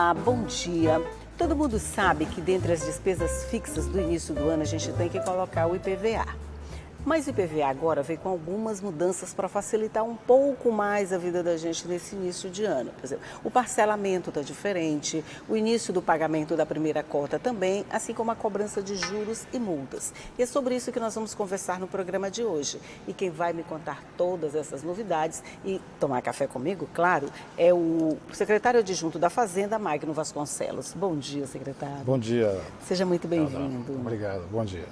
Olá, bom dia. Todo mundo sabe que dentre as despesas fixas do início do ano a gente tem que colocar o IPVA. Mas o IPVA agora veio com algumas mudanças para facilitar um pouco mais a vida da gente nesse início de ano. Por exemplo, o parcelamento está diferente, o início do pagamento da primeira cota também, assim como a cobrança de juros e multas. E é sobre isso que nós vamos conversar no programa de hoje. E quem vai me contar todas essas novidades e tomar café comigo, claro, é o secretário adjunto da Fazenda, Magno Vasconcelos. Bom dia, secretário. Bom dia. Seja muito bem-vindo. Obrigado, bom dia.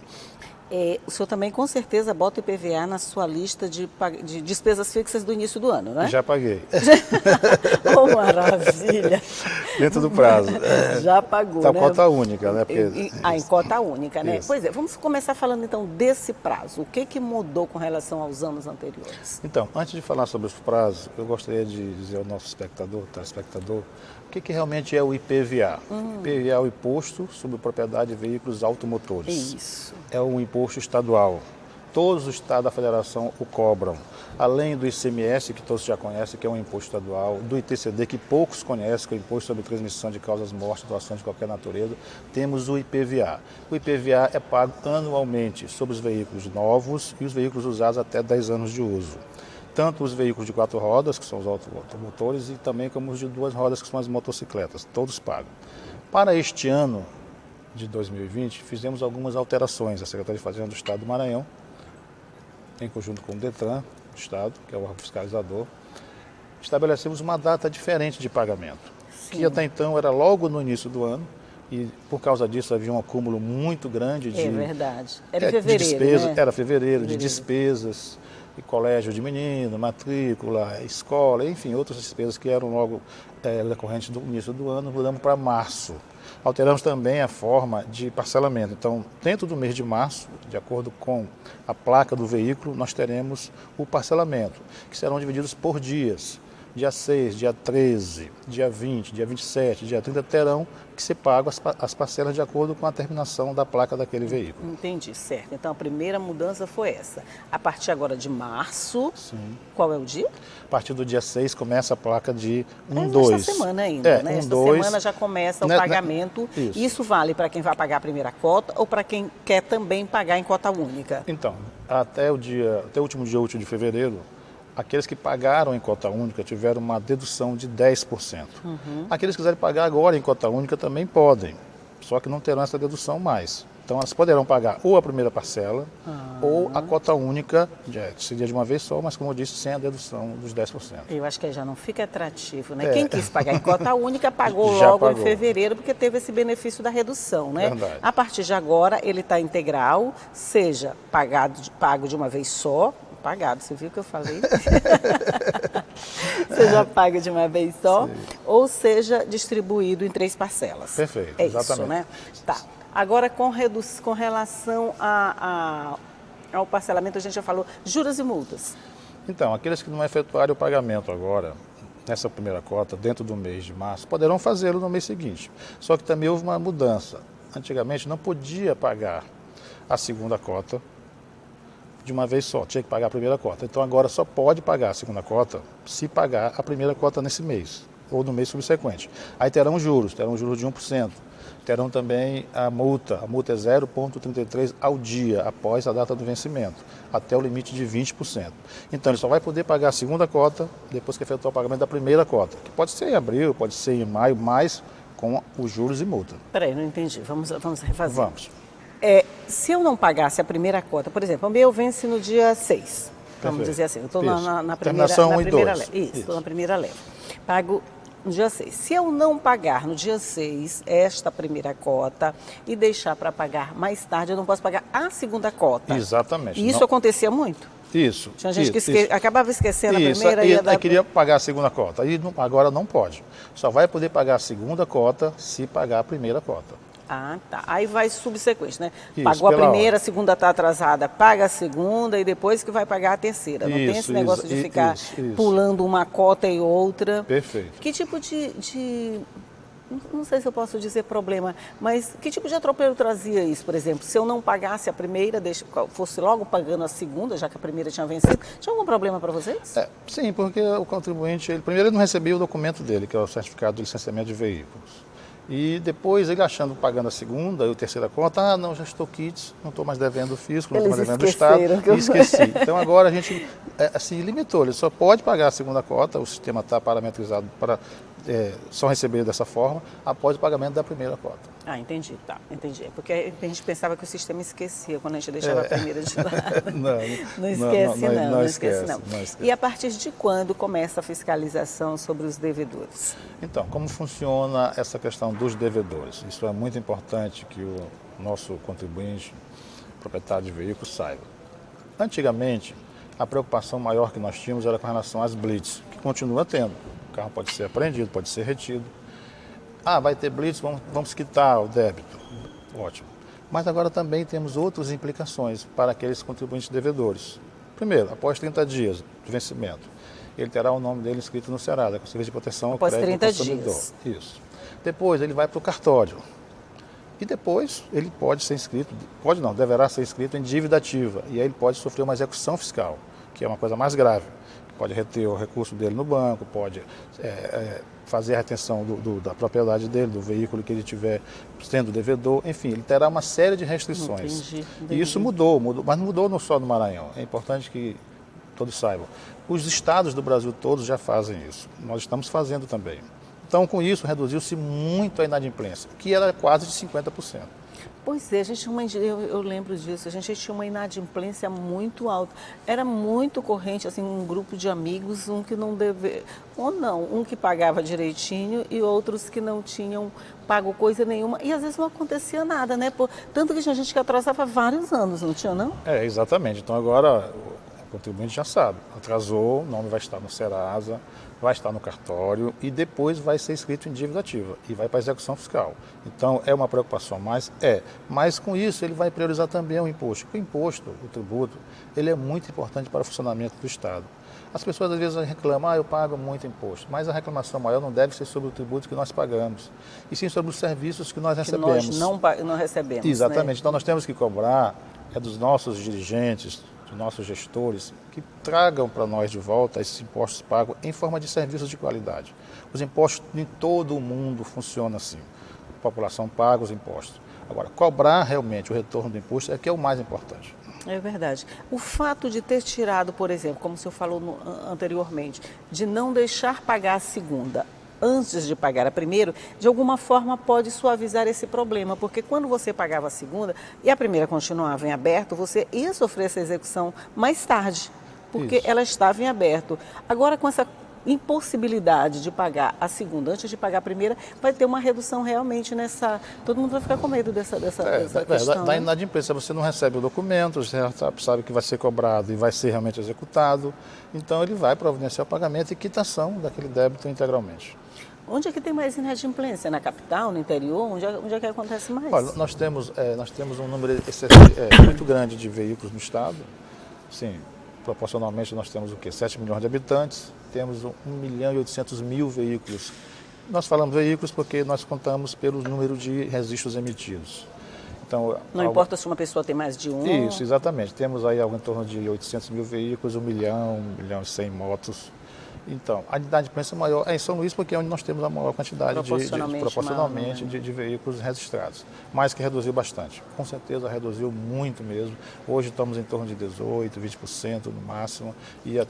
O senhor também, com certeza, bota o IPVA na sua lista de despesas fixas do início do ano, né? Já paguei. Oh, maravilha! Dentro do prazo. Já pagou, tá né? Cota única, né? Porque... em cota única, né? Isso. Pois é, vamos começar falando então desse prazo. O que mudou com relação aos anos anteriores? Então, antes de falar sobre os prazos, eu gostaria de dizer ao nosso telespectador, o que realmente é o IPVA. IPVA é o Imposto sobre Propriedade de Veículos Automotores. Isso. É um imposto estadual. Todos os estados da federação o cobram. Além do ICMS, que todos já conhecem, que é um imposto estadual, do ITCD, que poucos conhecem, que é o Imposto sobre Transmissão de Causas Mortes, doações de qualquer natureza, temos o IPVA. O IPVA é pago anualmente sobre os veículos novos e os veículos usados até 10 anos de uso. Tanto os veículos de 4 rodas, que são os automotores, e também como os de 2 rodas, que são as motocicletas, todos pagam. Para este ano de 2020, fizemos algumas alterações. A Secretaria de Fazenda do Estado do Maranhão, em conjunto com o DETRAN do Estado, que é o órgão fiscalizador, estabelecemos uma data diferente de pagamento, que até então era logo no início do ano, e por causa disso havia um acúmulo muito grande de... É verdade. Era em fevereiro, de despesa, né? Era fevereiro, de despesas, de colégio de menino, matrícula, escola, enfim, outras despesas que eram logo decorrentes do início do ano, mudamos para março. Alteramos também a forma de parcelamento. Então, dentro do mês de março, de acordo com a placa do veículo, nós teremos o parcelamento, que serão divididos por dias. Dia 6, dia 13, dia 20, dia 27, dia 30 terão que ser pago as parcelas de acordo com a terminação da placa daquele veículo. Entendi, certo. Então a primeira mudança foi essa. A partir agora de março, Sim. Qual é o dia? A partir do dia 6 começa a placa de 1-2. Esta semana ainda, né? Esta semana já começa o pagamento. Isso vale para quem vai pagar a primeira cota ou para quem quer também pagar em cota única? Então, até o último dia útil de fevereiro, aqueles que pagaram em cota única tiveram uma dedução de 10%. Aqueles que quiserem pagar agora em cota única também podem, só que não terão essa dedução mais. Então, elas poderão pagar ou a primeira parcela ou a cota única, seria de uma vez só, mas como eu disse, sem a dedução dos 10%. Eu acho que aí já não fica atrativo, né? Quem quis pagar em cota única pagou Já logo pagou. em fevereiro, porque teve esse benefício da redução, né? Verdade. A partir de agora, ele está integral, seja pago de uma vez só, pagado, você viu o que eu falei? Seja pago de uma vez só, ou seja distribuído em 3 parcelas. Perfeito, é exatamente. Isso, né? Tá. Agora, com relação ao parcelamento, a gente já falou juros e multas. Então, aqueles que não efetuarem o pagamento agora, nessa primeira cota, dentro do mês de março, poderão fazê-lo no mês seguinte. Só que também houve uma mudança. Antigamente não podia pagar a segunda cota de uma vez só, tinha que pagar a primeira cota. Então agora só pode pagar a segunda cota se pagar a primeira cota nesse mês, ou no mês subsequente. Aí terão juros de 1%. Terão também a multa é 0,33 ao dia, após a data do vencimento, até o limite de 20%. Então ele só vai poder pagar a segunda cota depois que efetuar o pagamento da primeira cota, que pode ser em abril, pode ser em maio, mas com os juros e multa. Peraí, não entendi. Vamos refazer. Vamos. Se eu não pagasse a primeira cota, por exemplo, o meu vence no dia 6, vamos dizer assim, eu estou na primeira leva. Isso, estou na primeira leva. Pago no dia 6. Se eu não pagar no dia 6 esta primeira cota e deixar para pagar mais tarde, eu não posso pagar a segunda cota. Exatamente. E isso acontecia muito? Isso. Tinha gente que acabava esquecendo a primeira e queria pagar a segunda cota. Agora não pode. Só vai poder pagar a segunda cota se pagar a primeira cota. Ah, tá. Aí vai subsequente, né? Isso, pagou a primeira, hora. A segunda está atrasada, paga a segunda e depois que vai pagar a terceira. Não tem esse negócio de ficar pulando uma cota e outra. Perfeito. Que tipo de não sei se eu posso dizer problema, mas que tipo de atropelo trazia isso, por exemplo? Se eu não pagasse a primeira, fosse logo pagando a segunda, já que a primeira tinha vencido, tinha algum problema para vocês? Sim, porque o contribuinte, primeiro ele não recebia o documento dele, que é o certificado de licenciamento de veículos. E depois ele achando, pagando a segunda e a terceira conta, não, já estou quites, não estou mais devendo o fisco, não estou mais devendo o Estado, e esqueci. Então agora a gente assim, limitou, ele só pode pagar a segunda cota, o sistema está parametrizado para só receber dessa forma, após o pagamento da primeira cota. Ah, entendi, tá, entendi. Porque a gente pensava que o sistema esquecia quando a gente deixava a primeira de lado. Não esquece não. E a partir de quando começa a fiscalização sobre os devedores? Então, como funciona essa questão dos devedores? Isso é muito importante que o nosso contribuinte, proprietário de veículo, saiba. Antigamente, a preocupação maior que nós tínhamos era com relação às blitz, que continua tendo. O carro pode ser apreendido, pode ser retido. Ah, vai ter blitz, vamos quitar o débito. Ótimo. Mas agora também temos outras implicações para aqueles contribuintes devedores. Primeiro, após 30 dias de vencimento, ele terá o nome dele inscrito no Serasa, com o Serviço de Proteção ao Crédito do Consumidor. Dias. Isso. Depois ele vai para o cartório. E depois ele pode ser inscrito, deverá ser inscrito em dívida ativa. E aí ele pode sofrer uma execução fiscal, que é uma coisa mais grave. Pode reter o recurso dele no banco, pode fazer a retenção da propriedade dele, do veículo que ele tiver sendo devedor, enfim, ele terá uma série de restrições. Entendi. E isso mudou, mas não mudou só no Maranhão. É importante que todos saibam. Os estados do Brasil todos já fazem isso. Nós estamos fazendo também. Então, com isso, reduziu-se muito a inadimplência, que era quase de 50%. Pois é, eu lembro disso, a gente tinha uma inadimplência muito alta. Era muito corrente, assim, um grupo de amigos, um que não devia, ou não, um que pagava direitinho e outros que não tinham pago coisa nenhuma. E às vezes não acontecia nada, né? Tanto que tinha gente que atrasava vários anos, não tinha, não? Exatamente. Então agora o contribuinte já sabe, atrasou, o nome vai estar no Serasa, vai estar no cartório e depois vai ser inscrito em dívida ativa e vai para a execução fiscal. Então é uma preocupação mais? Mas com isso ele vai priorizar também o imposto. O imposto, o tributo, ele é muito importante para o funcionamento do Estado. As pessoas às vezes reclamam, eu pago muito imposto, mas a reclamação maior não deve ser sobre o tributo que nós pagamos, e sim sobre os serviços que nós recebemos. Que nós não recebemos. Exatamente, né? Então nós temos que cobrar dos nossos dirigentes, dos nossos gestores, que tragam para nós de volta esses impostos pagos em forma de serviços de qualidade. Os impostos em todo o mundo funcionam assim. A população paga os impostos. Agora, cobrar realmente o retorno do imposto é que é o mais importante. É verdade. O fato de ter tirado, por exemplo, como o senhor falou anteriormente, de não deixar pagar a segunda antes de pagar a primeira, de alguma forma pode suavizar esse problema, porque quando você pagava a segunda e a primeira continuava em aberto, você ia sofrer essa execução mais tarde, porque ela estava em aberto. Agora, com essa impossibilidade de pagar a segunda antes de pagar a primeira, vai ter uma redução realmente nessa... Todo mundo vai ficar com medo dessa questão. Da inadimplência, você não recebe o documento, você sabe que vai ser cobrado e vai ser realmente executado, então ele vai providenciar o pagamento e quitação daquele débito integralmente. Onde é que tem mais inadimplência? Na capital, no interior? Onde é que acontece mais? Olha, nós temos um número muito grande de veículos no estado. Sim, proporcionalmente nós temos o quê? 7 milhões de habitantes, temos 1.800.000 veículos. Nós falamos veículos porque nós contamos pelo número de registros emitidos. Então, não importa se uma pessoa tem mais de um? Isso, exatamente. Temos aí algo em torno de 800.000 veículos, 1 milhão e 100 motos. Então, a inadimplência maior é em São Luís porque é onde nós temos a maior quantidade de veículos registrados, mas que reduziu bastante. Com certeza reduziu muito mesmo. Hoje estamos em torno de 18%, 20% no máximo e a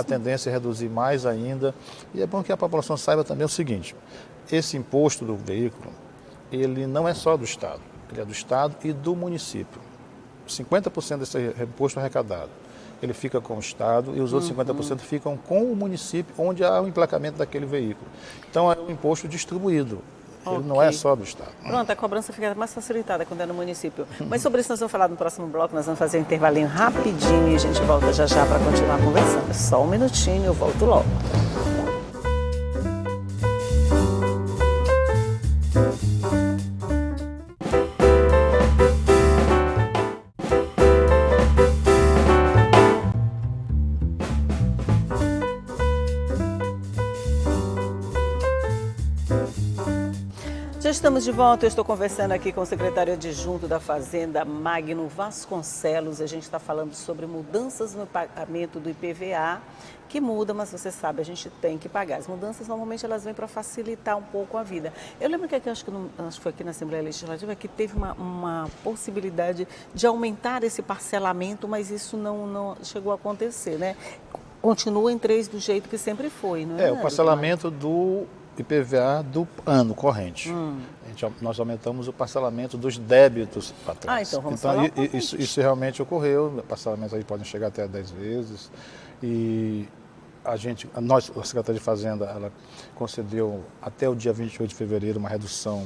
tendência é reduzir mais ainda. E é bom que a população saiba também o seguinte, esse imposto do veículo, ele não é só do Estado, ele é do Estado e do município. 50% desse imposto arrecadado ele fica com o Estado e os outros 50% ficam com o município, onde há o emplacamento daquele veículo. Então, é um imposto distribuído, ele não é só do Estado. Pronto, a cobrança fica mais facilitada quando é no município. Mas sobre isso nós vamos falar no próximo bloco, nós vamos fazer um intervalinho rapidinho e a gente volta já já para continuar conversando. Só um minutinho, eu volto logo. Já estamos de volta, eu estou conversando aqui com o secretário adjunto da Fazenda, Magno Vasconcelos. A gente está falando sobre mudanças no pagamento do IPVA, que muda, mas você sabe, a gente tem que pagar. As mudanças, normalmente, elas vêm para facilitar um pouco a vida. Eu lembro que aqui, acho que foi aqui na Assembleia Legislativa, que teve uma possibilidade de aumentar esse parcelamento, mas isso não chegou a acontecer, né? Continua em 3 do jeito que sempre foi, não é? O parcelamento do IPVA do ano corrente. Nós aumentamos o parcelamento dos débitos para trás. Então vamos falar isso realmente ocorreu, parcelamentos aí podem chegar até 10 vezes. E a Secretaria de Fazenda, ela concedeu até o dia 28 de fevereiro uma redução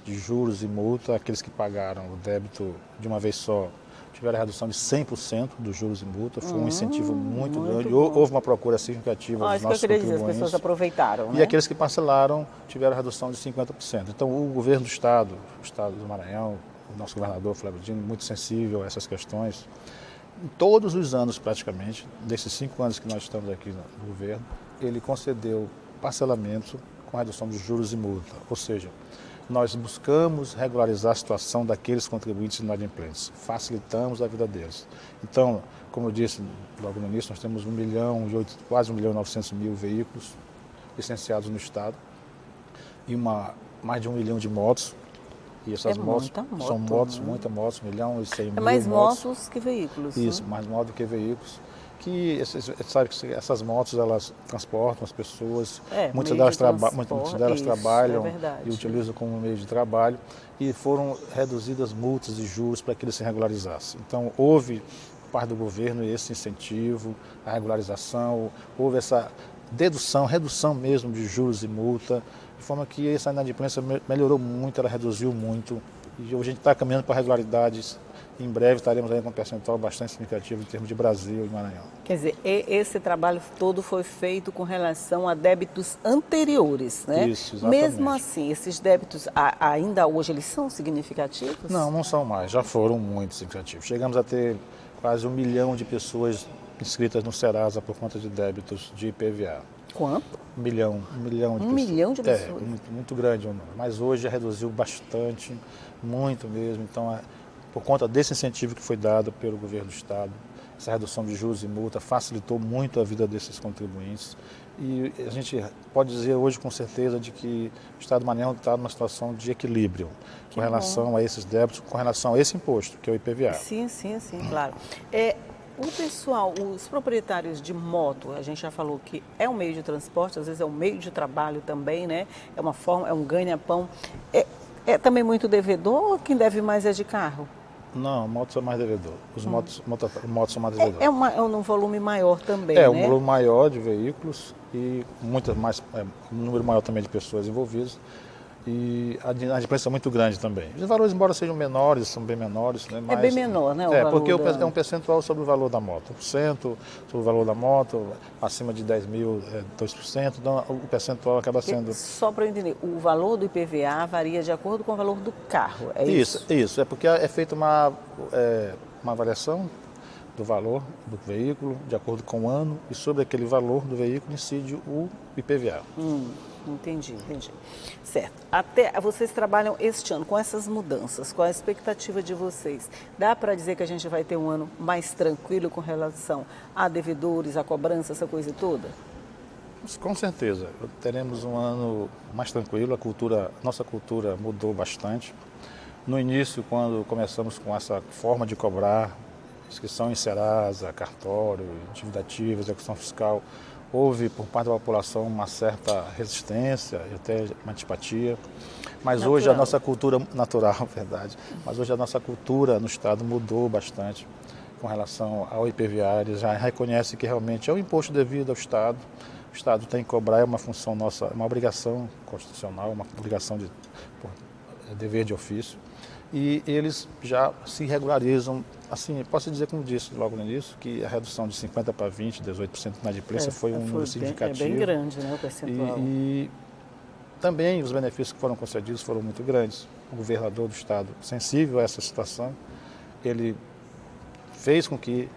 de juros e multa. Aqueles que pagaram o débito de uma vez só tiveram a redução de 100% dos juros e multa. Foi um incentivo muito grande. Houve uma procura significativa dos nossos contribuintes. As pessoas aproveitaram, né? E aqueles que parcelaram tiveram a redução de 50%. Então, o governo do Estado, o Estado do Maranhão, o nosso governador, Flávio Dino, muito sensível a essas questões. Em todos os anos, praticamente, desses 5 anos que nós estamos aqui no governo, ele concedeu parcelamento com redução de juros e multa. Ou seja, nós buscamos regularizar a situação daqueles contribuintes inadimplentes, facilitamos a vida deles. Então, como eu disse logo no início, nós temos quase 1.900.000 veículos licenciados no Estado e mais de 1 milhão de motos. E essas motos são muitas motos, 1.100.000 É mais motos que veículos. Isso, né? mais motos do que veículos. Sabe que essas motos, elas transportam as pessoas, muitas delas trabalham e utilizam como meio de trabalho, e foram reduzidas multas e juros para que eles se regularizassem. Então, houve, por parte do governo, esse incentivo, a regularização, houve essa redução mesmo de juros e multa, de forma que essa inadimplência melhorou muito, ela reduziu muito, e hoje a gente está caminhando para regularidades. Em breve estaremos aí com um percentual bastante significativo em termos de Brasil e Maranhão. Quer dizer, esse trabalho todo foi feito com relação a débitos anteriores, né? Isso, exatamente. Mesmo assim, esses débitos, ainda hoje, eles são significativos? Não são mais, já foram muito significativos. Chegamos a ter quase 1 milhão de pessoas inscritas no Serasa por conta de débitos de IPVA. Quanto? 1 milhão de pessoas. 1 milhão de pessoas? Muito grande o número. Mas hoje já reduziu bastante, muito mesmo. Então, por conta desse incentivo que foi dado pelo governo do Estado, essa redução de juros e multa facilitou muito a vida desses contribuintes. E a gente pode dizer hoje com certeza de que o Estado do Maranhão está numa situação de equilíbrio com relação a esses débitos, com relação a esse imposto, que é o IPVA. Sim, claro. O pessoal, os proprietários de moto, a gente já falou que é um meio de transporte, às vezes é um meio de trabalho também, né? É uma forma, é um ganha-pão. É também muito devedor ou quem deve mais é de carro? Não, motos é mais devedor. Os motos são mais devedores. É um volume maior também, né? Um volume maior de veículos e um número maior também de pessoas envolvidas. E a inadimplência é muito grande também. Os valores, embora sejam menores, são bem menores. Né? Mas, bem menor, né? Porque é um percentual sobre o valor da moto. 1% sobre o valor da moto, acima de 10 mil, 2%. Então, o percentual acaba sendo... Só para eu entender, o valor do IPVA varia de acordo com o valor do carro, é isso? Isso. É porque é feita uma avaliação do valor do veículo, de acordo com o ano, e sobre aquele valor do veículo incide o IPVA. Entendi. Certo. Até vocês trabalham este ano com essas mudanças, qual a expectativa de vocês? Dá para dizer que a gente vai ter um ano mais tranquilo com relação a devedores, a cobrança, essa coisa toda? Com certeza. Teremos um ano mais tranquilo, nossa cultura mudou bastante. No início, quando começamos com essa forma de cobrar, inscrição em Serasa, cartório, dívida ativa, execução fiscal, houve por parte da população uma certa resistência e até uma antipatia, mas natural. Hoje a nossa cultura natural, verdade, mas hoje a nossa cultura no Estado mudou bastante com relação ao IPVA. Eles já reconhecem que realmente é um imposto devido ao Estado. O Estado tem que cobrar, é uma função nossa, é uma obrigação constitucional, uma obrigação dever de ofício. E eles já se regularizam, assim, posso dizer, como disse logo no início, que a redução de 50% para 20%, 18% na inadimplência foi um número significativo. É bem grande, né, o percentual. E também os benefícios que foram concedidos foram muito grandes. O governador do Estado, sensível a essa situação, ele fez com que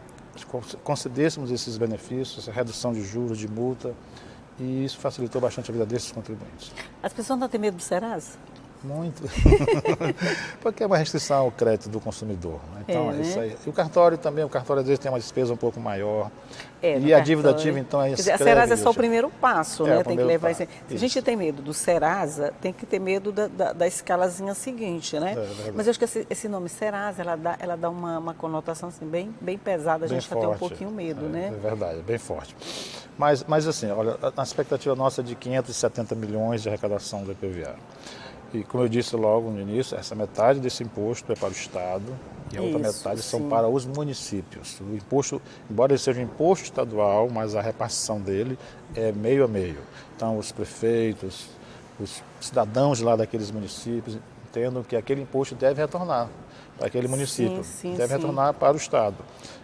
concedêssemos esses benefícios, essa redução de juros, de multa, e isso facilitou bastante a vida desses contribuintes. As pessoas não têm medo do Serasa? Muito. Porque é uma restrição ao crédito do consumidor. Né? Então, né? isso aí. E o cartório também, o cartório às vezes tem uma despesa um pouco maior. No E a dívida cartório. ativa, então, é Quer esse dizer, a Serasa é só o crédito. primeiro passo, É, né? o Tem que primeiro levar passo. isso. Se a Isso. gente tem medo do Serasa, tem que ter medo da escalazinha seguinte, né? verdade. Mas eu acho que esse nome Serasa, ela dá uma conotação assim, bem pesada, a Bem gente fica até um forte. pouquinho medo, né? É verdade, bem forte. Mas assim, olha, a expectativa nossa é de 570 milhões de arrecadação do IPVA. E como eu disse logo no início, essa metade desse imposto é para o Estado e a outra Isso, metade são sim. para os municípios. O imposto, embora ele seja um imposto estadual, mas a repartição dele é meio a meio. Então os prefeitos, os cidadãos lá daqueles municípios entendam que aquele imposto deve retornar para aquele município, Sim, deve sim. retornar para o Estado.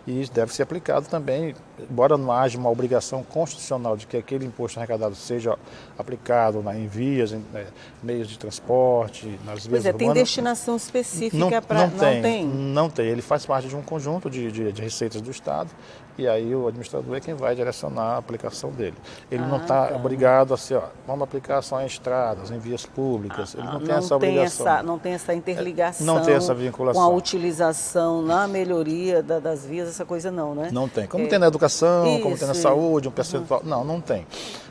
E isso deve ser aplicado também, embora não haja uma obrigação constitucional de que aquele imposto arrecadado seja aplicado em vias, em meios de transporte, nas vias Pois é, tem urbanas. destinação específica para... Não tem. Ele faz parte de um conjunto de receitas do Estado e aí o administrador é quem vai direcionar a aplicação dele. Ele não está obrigado a ser, vamos aplicar só em estradas, em vias públicas. Ele não tem essa obrigação. Não tem essa interligação Não tem essa vinculação. com a utilização na melhoria das vias, essa coisa não, né? Não tem. Como tem na educação, como tem na Isso. saúde, um percentual. Não tem.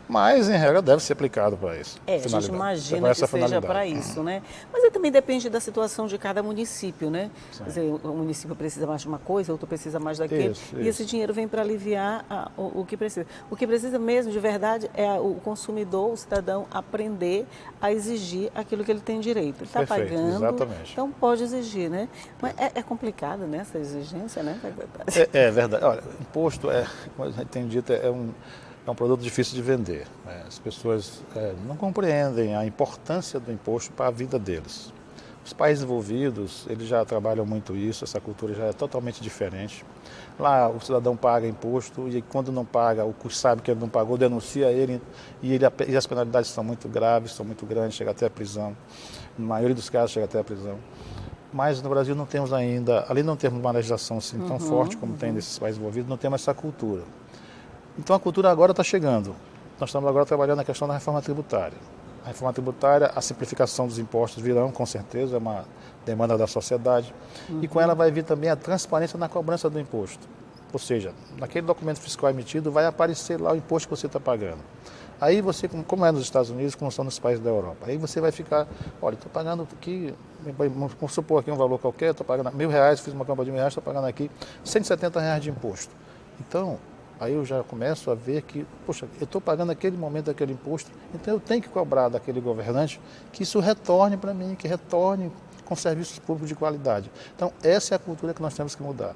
Mas, em regra, deve ser aplicado para isso. A gente finalidade. imagina Para que essa seja finalidade. para isso, né? Mas aí também depende da situação de cada município, né? Quer dizer, o município precisa mais de uma coisa, outro precisa mais daquele. Isso, E isso. esse dinheiro vem para aliviar o que precisa. O que precisa mesmo, de verdade, é o consumidor, o cidadão, aprender a exigir aquilo que ele tem direito. Ele está Perfeito, pagando, exatamente. então pode exigir, né? Mas é complicado, né, essa exigência, né? É verdade. Olha, imposto, como eu tenho dito, é um produto difícil de vender. Né? As pessoas não compreendem a importância do imposto para a vida deles. Os países envolvidos, eles já trabalham muito isso, essa cultura já é totalmente diferente. Lá o cidadão paga imposto e quando não paga, o que sabe que ele não pagou, denuncia ele e as penalidades são muito graves, são muito grandes, chega até a prisão. Na maioria dos casos chega até a prisão. Mas no Brasil não temos ainda, além de não termos uma legislação assim tão forte como tem nesses países envolvidos, não temos essa cultura. Então a cultura agora está chegando. Nós estamos agora trabalhando na questão da reforma tributária. A reforma tributária, a simplificação dos impostos virão, com certeza, é uma demanda da sociedade. E com ela vai vir também a transparência na cobrança do imposto. Ou seja, naquele documento fiscal emitido vai aparecer lá o imposto que você está pagando. Aí você, como é nos Estados Unidos, como são nos países da Europa, aí você vai ficar, olha, estou pagando aqui, vamos supor aqui um valor qualquer, estou pagando R$1.000, fiz uma compra de R$1.000, estou pagando aqui R$170 de imposto. Então, aí eu já começo a ver que, poxa, eu estou pagando naquele momento aquele imposto, então eu tenho que cobrar daquele governante que isso retorne para mim, que retorne com serviços públicos de qualidade. Então, essa é a cultura que nós temos que mudar.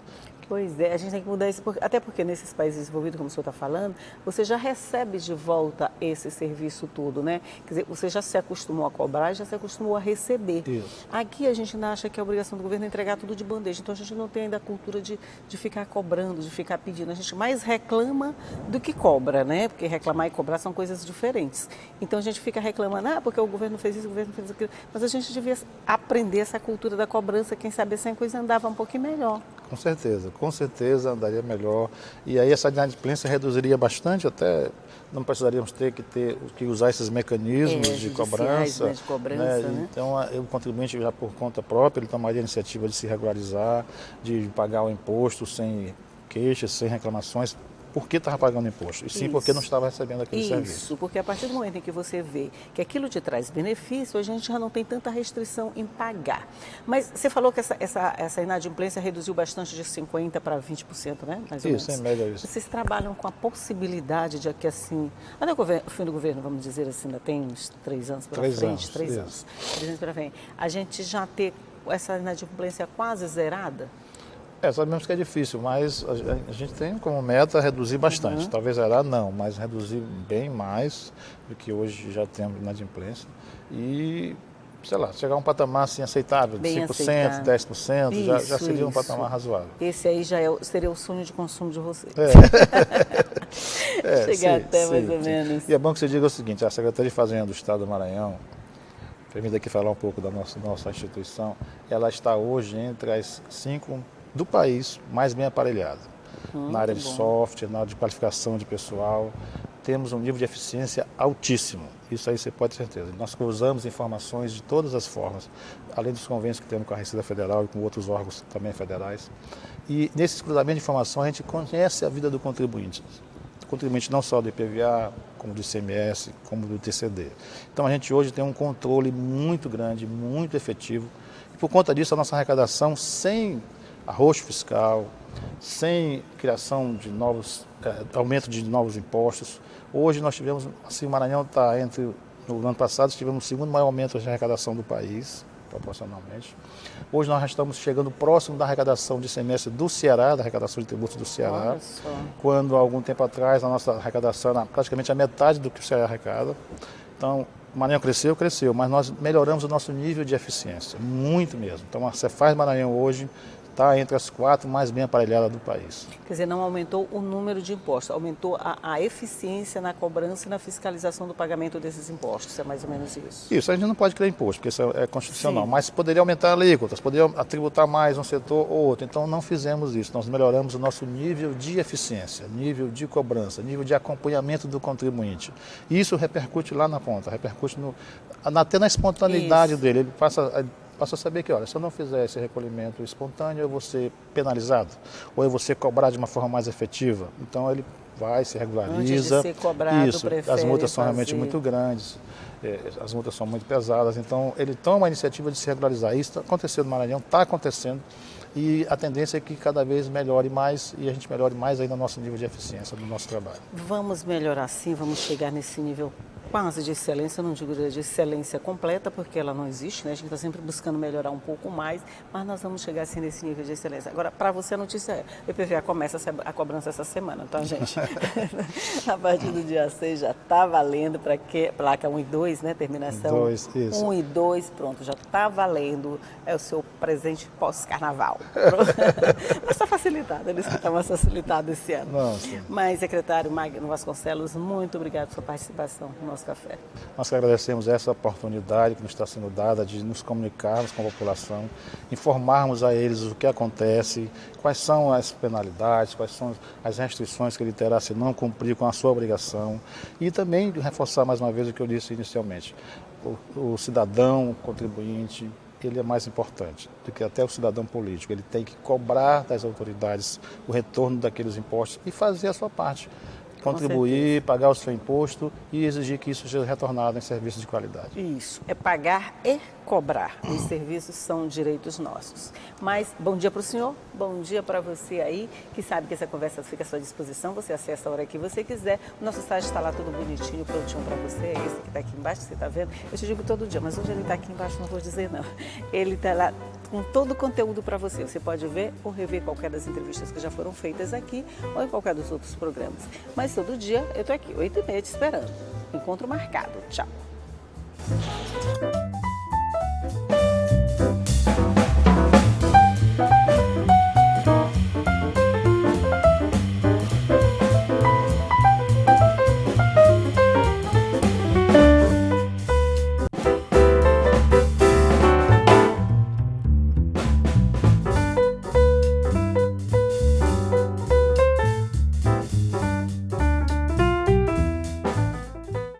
Pois é, a gente tem que mudar isso, até porque nesses países desenvolvidos, como o senhor está falando, você já recebe de volta esse serviço todo, né? Quer dizer, você já se acostumou a cobrar, já se acostumou a receber. Isso. Aqui a gente ainda acha que é obrigação do governo entregar tudo de bandeja, então a gente não tem ainda a cultura de ficar cobrando, de ficar pedindo. A gente mais reclama do que cobra, né? Porque reclamar e cobrar são coisas diferentes. Então a gente fica reclamando, porque o governo fez isso, o governo fez aquilo. Mas a gente devia aprender essa cultura da cobrança, quem sabe assim a coisa andava um pouquinho melhor. Com certeza andaria melhor. E aí essa inadimplência reduziria bastante, até não precisaríamos ter que usar esses mecanismos de cobrança. Né, de cobrança, né? Então o contribuinte já por conta própria, ele tomaria a iniciativa de se regularizar, de pagar o imposto sem queixas, sem reclamações. Por que estava pagando imposto? E sim porque não estava recebendo aquele serviço. Isso, porque a partir do momento em que você vê que aquilo te traz benefício, a gente já não tem tanta restrição em pagar. Mas você falou que essa inadimplência reduziu bastante de 50% para 20%, né? Mais ou menos. Isso, em média isso. Vocês trabalham com a possibilidade de que assim, até o fim do governo, vamos dizer assim, ainda tem uns 3 anos para frente, 3 anos. 3 anos para frente. A gente já ter essa inadimplência quase zerada? Sabemos que é difícil, mas a gente tem como meta reduzir bastante. Talvez zerar não, mas reduzir bem mais do que hoje já temos inadimplência. E, sei lá, chegar a um patamar assim aceitável, de Bem 5%, aceitável. 10%, já seria um patamar razoável. Esse aí já seria o sonho de consumo de vocês. Chegar Sim, até mais sim, ou menos. E é bom que você diga o seguinte, a Secretaria de Fazenda do Estado do Maranhão, permita aqui falar um pouco da nossa instituição, ela está hoje entre as 5 do país mais bem aparelhada. Na área de software, na área de qualificação de pessoal. temos um nível de eficiência altíssimo. Isso aí você pode ter certeza. Nós cruzamos informações de todas as formas, além dos convênios que temos com a Receita Federal e com outros órgãos também federais. E nesses cruzamentos de informações a gente conhece a vida do contribuinte. O contribuinte não só do IPVA, como do ICMS, como do ITCD. Então a gente hoje tem um controle muito grande, muito efetivo. E por conta disso a nossa arrecadação, sem arroxo fiscal, sem criação de aumento de novos impostos. Hoje nós tivemos, assim, o Maranhão está no ano passado tivemos o segundo maior aumento de arrecadação do país, proporcionalmente. Hoje nós já estamos chegando próximo da arrecadação de ICMS do Ceará, da arrecadação de tributos do Ceará, quando há algum tempo atrás a nossa arrecadação era praticamente a metade do que o Ceará arrecada. Então, o Maranhão cresceu, mas nós melhoramos o nosso nível de eficiência, muito mesmo. Então, a Cefaz Maranhão hoje está entre as 4 mais bem aparelhadas do país. Quer dizer, não aumentou o número de impostos, aumentou a eficiência na cobrança e na fiscalização do pagamento desses impostos, é mais ou menos isso? Isso, a gente não pode criar imposto, porque isso é constitucional, Sim. mas poderia aumentar alíquotas, poderia tributar mais um setor ou outro, então não fizemos isso, nós melhoramos o nosso nível de eficiência, nível de cobrança, nível de acompanhamento do contribuinte. E isso repercute lá na ponta, repercute até na espontaneidade dele, ele passa a saber que, olha, se eu não fizer esse recolhimento espontâneo, eu vou ser penalizado, ou eu vou ser cobrado de uma forma mais efetiva. Então ele vai, se regulariza. Antes de ser cobrado, isso, prefere as multas são fazer. realmente muito grandes, as multas são muito pesadas, então ele toma a iniciativa de se regularizar. Isso está acontecendo no Maranhão, está acontecendo, e a tendência é que cada vez melhore mais e a gente melhore mais ainda o nosso nível de eficiência do nosso trabalho. Vamos melhorar sim, vamos chegar nesse nível quase de excelência, eu não digo de excelência completa, porque ela não existe, né? A gente está sempre buscando melhorar um pouco mais, mas nós vamos chegar assim nesse nível de excelência. Agora, para você a notícia é, o IPVA começa a cobrança essa semana, tá, gente? A partir do dia 6 já está valendo para que placa 1 e 2, né? Terminação 2, isso. 1 e 2, pronto, já está valendo, é o seu presente pós-carnaval. Mas está facilitado, eles que estão mais facilitados esse ano. Nossa. Mas, secretário Magno Vasconcelos, muito obrigado pela sua participação no nosso café. Nós que agradecemos essa oportunidade que nos está sendo dada de nos comunicarmos com a população, informarmos a eles o que acontece, quais são as penalidades, quais são as restrições que ele terá se não cumprir com a sua obrigação e também reforçar mais uma vez o que eu disse inicialmente. O cidadão, o contribuinte, ele é mais importante do que até o cidadão político. Ele tem que cobrar das autoridades o retorno daqueles impostos e fazer a sua parte. Contribuir, pagar o seu imposto e exigir que isso seja retornado em serviços de qualidade. Isso, é pagar e cobrar. Os serviços são direitos nossos. Mas bom dia para o senhor, bom dia para você aí, que sabe que essa conversa fica à sua disposição, você acessa a hora que você quiser. O nosso site está lá tudo bonitinho, prontinho para você, é esse que está aqui embaixo, que você está vendo. Eu te digo todo dia, mas hoje ele está aqui embaixo, não vou dizer não. Ele está lá com todo o conteúdo para você. Você pode ver ou rever qualquer das entrevistas que já foram feitas aqui ou em qualquer dos outros programas. Mas todo dia eu estou aqui, 8h30, te esperando. Encontro marcado. Tchau.